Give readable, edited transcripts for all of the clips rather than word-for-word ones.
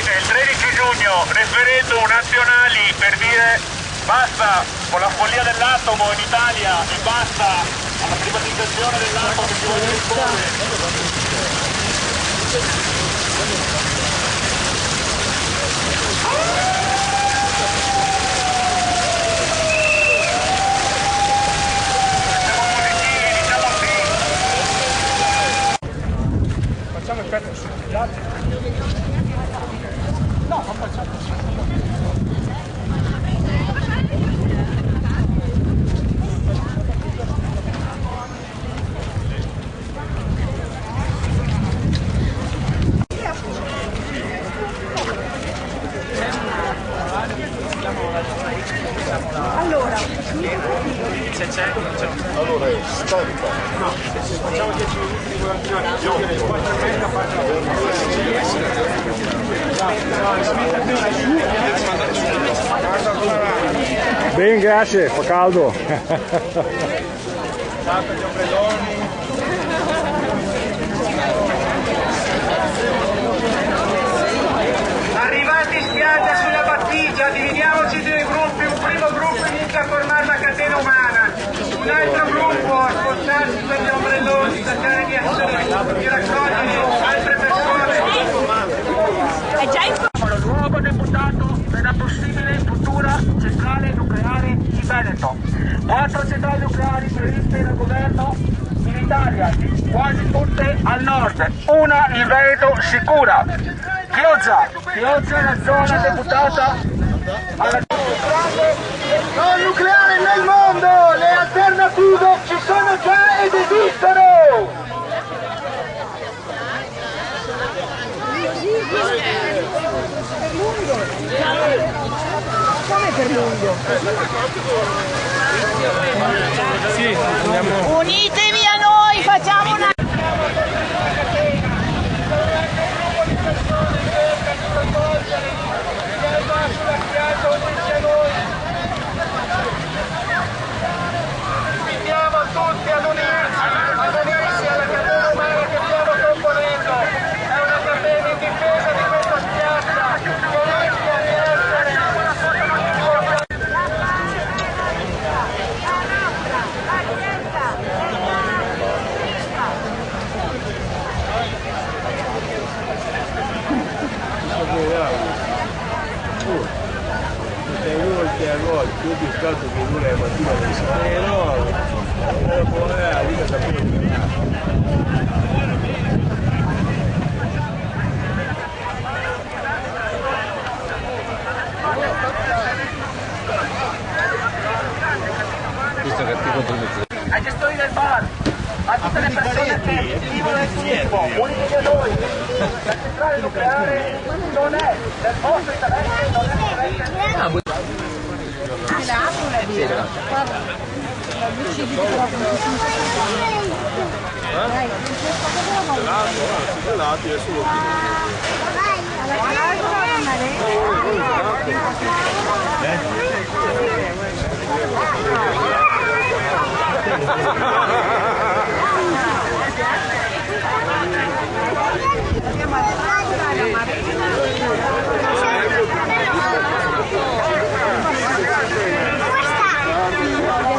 Sentite, il 13 giugno referendum nazionali per dire basta con la follia dell'atomo in Italia e basta alla privatizzazione dell'atomo che si vuole imporre. Facciamo il pezzo su ghiaccio. No, non facciamo. Allora, Se c'è, facciamo. Allora è stampa. No, se facciamo 10 minuti di colazione, io che le 4:30 faccio. Ben, grazie, fa caldo. Tanto gli ombrelloni. Arrivati in spiaggia sulla battigia, dividiamoci in due gruppi, un primo gruppo inizia a formare una catena umana, un altro gruppo a spostarsi per gli ombrelloni, cercare di raccogliere altre persone. è già in Nuovo deputato della possibile futura centrale nucleare di Veneto. 4 centrali nucleari previste dal governo in Italia, quasi tutte al nord, una in Veneto sicura. Chioggia è la zona deputata alla non nucleare nel mondo, le alternative ci sono già ed esistono. come per lungo. Sì, andiamo. Unitevi a noi, facciamo una... Invitiamo tutti ad unirsi alla catena umana che stiamo componendo. È una catena in difesa di questa spiaggia che rischia di essere una Sei uno che a gol, più di stato che non è mattina del Sanero, poi la Liga ai gestori del bar, a tutte le persone che vivono nel turismo, unitevi a noi. La centrale nucleare non è del vostro interesse, non è La apro la birra. Guarda, la decidi proprio. Dai,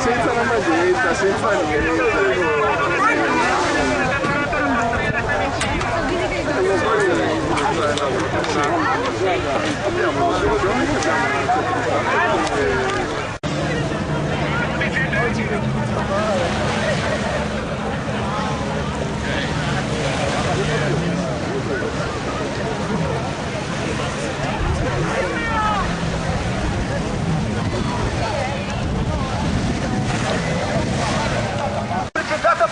senza la maglietta, senza niente.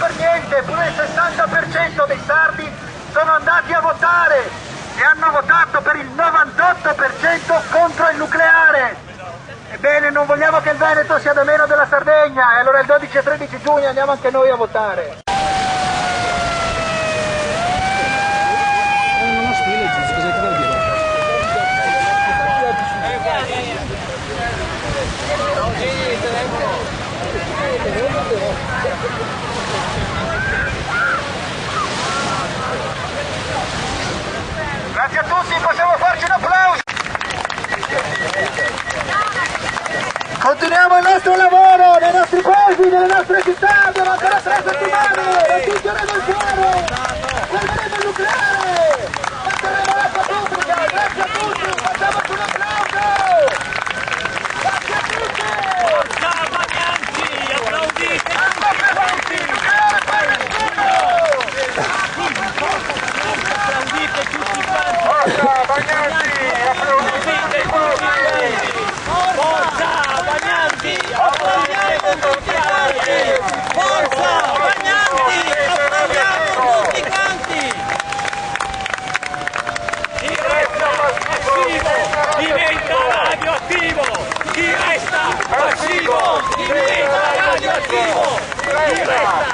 per niente, pure il 60% dei sardi sono andati a votare e hanno votato per il 98% contro il nucleare. Ebbene, non vogliamo che il Veneto sia da meno della Sardegna e allora il 12 e 13 giugno andiamo anche noi a votare. Grazie a tutti, possiamo farci una crisi nelle nostre città, abbiamo ancora 3 settimane, raggiungeremo il cuore, salveremo il nucleare, batteremo l'acqua pubblica, grazie a tutti, facciamoci un applauso! Grazie a tutti! Forza Bagnanti, applaudite! Applaudite tutti quanti! Forza Bagnanti, applaudite tutti! Forza Bagnanti, applaudiamo tutti quanti! Forza Bagnanti, applaudiamo tutti quanti! Chi resta passivo diventa radioattivo! Chi resta passivo diventa radioattivo! Chi resta